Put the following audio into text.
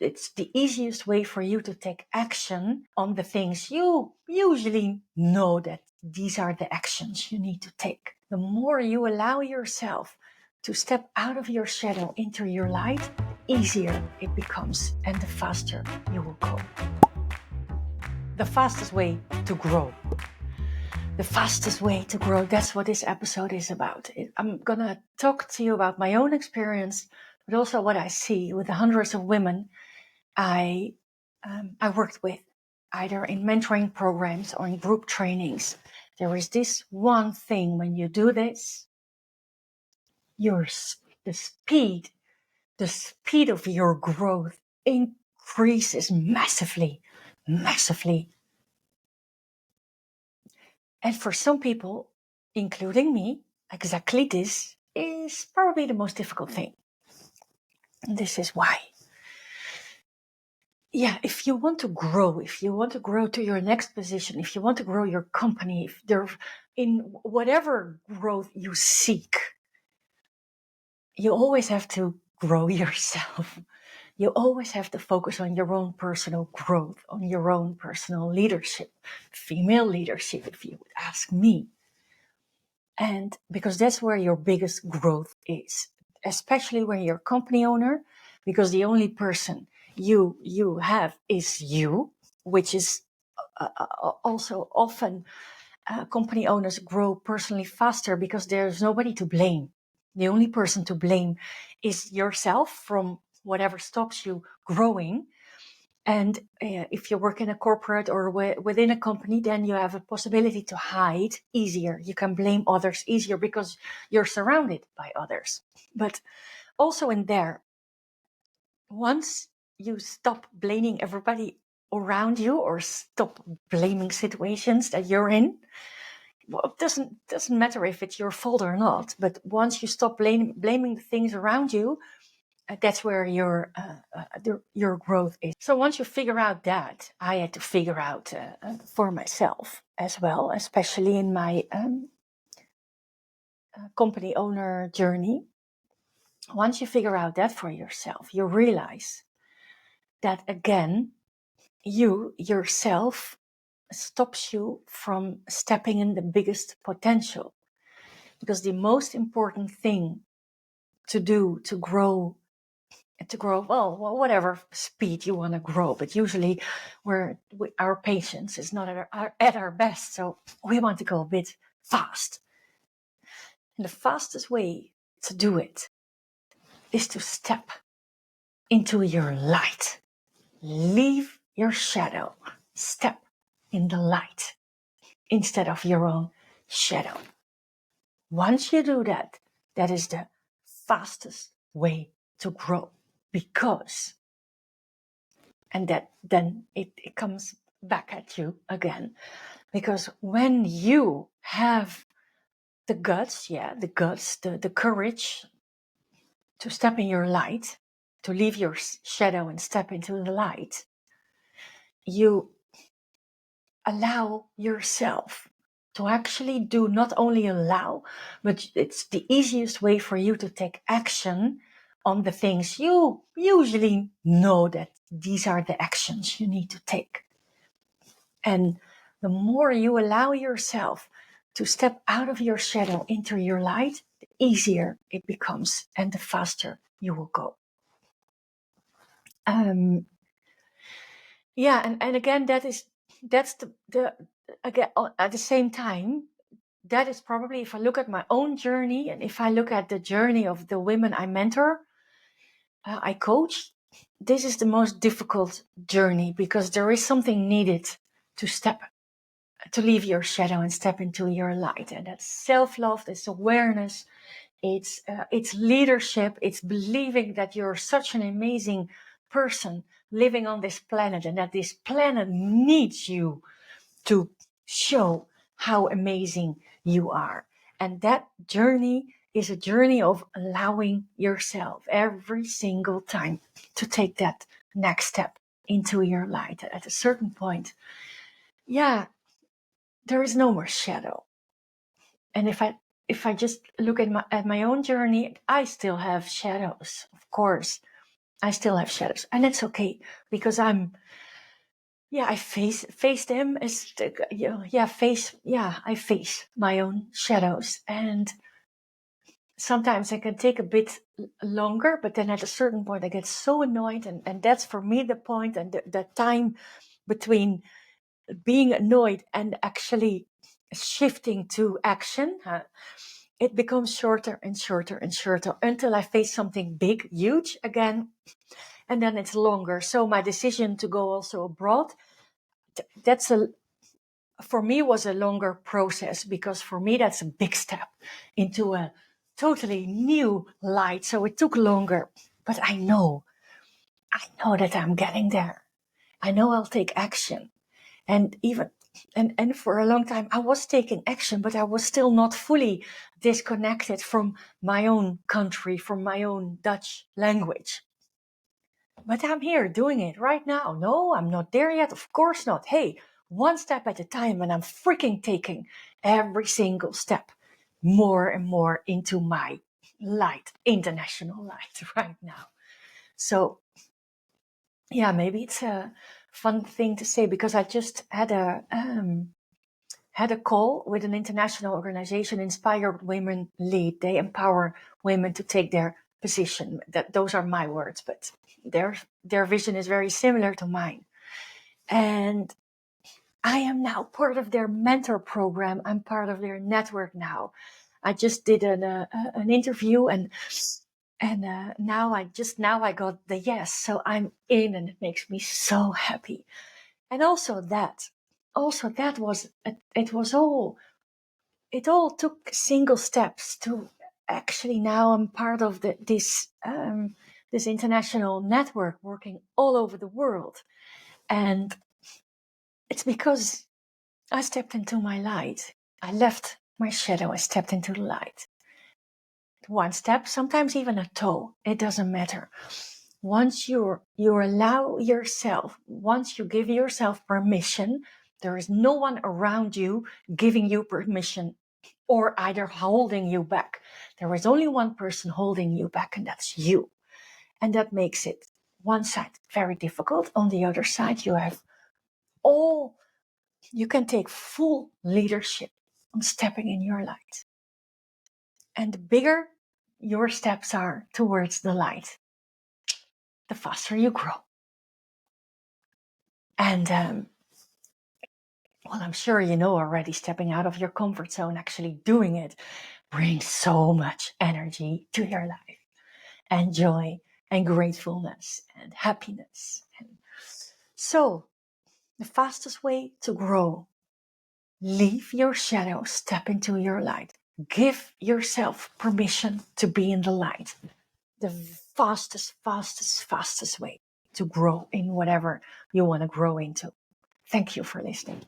it's the easiest way for you to take action on the things you usually know that these are the actions you need to take. The more you allow yourself to step out of your shadow into your light, the easier it becomes and the faster you will go. The fastest way to grow. The fastest way to grow, that's what this episode is about. I'm going to talk to you about my own experience, but also what I see with the hundreds of women I worked with, either in mentoring programs or in group trainings. There is this one thing: when you do this, the speed of your growth increases massively. And for some people, including me, exactly this is probably the most difficult thing. And this is why. Yeah, if you want to grow to your next position, if you want to grow your company, if there, in whatever growth you seek, you always have to grow yourself. You always have to focus on your own personal growth, on your own personal leadership, female leadership, if you would ask me. And because that's where your biggest growth is, especially when you're a company owner, because the only person you have is you, which is also often company owners grow personally faster because there's nobody to blame. The only person to blame is yourself from whatever stops you growing. And if you work in a corporate or within a company, then you have a possibility to hide easier. You can blame others easier because you're surrounded by others. But also in there, once you stop blaming everybody around you or stop blaming situations that you're in, well, it doesn't matter if it's your fault or not. But once you stop blaming the things around you, that's where your growth is. So once you figure out that, I had to figure out for myself as well, especially in my company owner journey. Once you figure out that for yourself, you realize that again, you yourself stops you from stepping in the biggest potential. Because the most important thing to do to grow, well, whatever speed you want to grow, but usually our patience is not at our best, so we want to go a bit fast. And the fastest way to do it is to step into your light. Leave your shadow. Step in the light instead of your own shadow. Once you do that, that is the fastest way to grow. Because, and that then it comes back at you again, because when you have the guts, the courage to step in your light, to leave your shadow and step into the light, you allow yourself to actually do, not only allow, but it's the easiest way for you to take action on the things you usually know that these are the actions you need to take. And the more you allow yourself to step out of your shadow into your light, the easier it becomes and the faster you will go. And again, that's the again, at the same time, that is probably, if I look at my own journey and if I look at the journey of the women I mentor, I coach, this is the most difficult journey, because there is something needed to leave your shadow and step into your light. And that's self-love, it's awareness, it's leadership, it's believing that you're such an amazing person living on this planet, and that this planet needs you to show how amazing you are. And that journey is a journey of allowing yourself every single time to take that next step into your light. At a certain point, there is no more shadow. And if I just look at my own journey, I still have shadows, of course. I still have shadows, and it's okay because I face them as I face my own shadows, and sometimes I can take a bit longer, but then at a certain point I get so annoyed, and that's for me the point, and the time between being annoyed and actually shifting to action, it becomes shorter and shorter and shorter until I face something big, huge again, and then it's longer. So my decision to go also abroad, that's for me was a longer process, because for me that's a big step into a totally new light. So it took longer, but I know that I'm getting there. I know I'll take action. And even and for a long time I was taking action, but I was still not fully disconnected from my own country, from my own Dutch language. But I'm here doing it right now. No, I'm not there yet. Of course not. Hey, one step at a time, and I'm freaking taking every single step more and more into my light, international light right now. So yeah, maybe it's a fun thing to say, because I just had a call with an international organization, Inspired Women Lead. They empower women to take their position. Those are my words, but their vision is very similar to mine. And I am now part of their mentor program. I'm part of their network now. I just did an interview, and now I got the yes. So I'm in, and it makes me so happy. And also that was it all took single steps to actually now I'm part of this international network working all over the world. And it's because I stepped into my light. I left my shadow. I stepped into the light. One step, sometimes even a toe, it doesn't matter. Once you allow yourself, once you give yourself permission, there is no one around you giving you permission or either holding you back. There is only one person holding you back, and that's you. And that makes it, one side, very difficult. On the other side, you can take full leadership on stepping in your light. And the bigger your steps are towards the light, the faster you grow. And well, I'm sure you know already, stepping out of your comfort zone, actually doing it, brings so much energy to your life, and joy, and gratefulness, and happiness. And so, the fastest way to grow: leave your shadow, step into your light. Give yourself permission to be in the light. The fastest way to grow in whatever you want to grow into. Thank you for listening.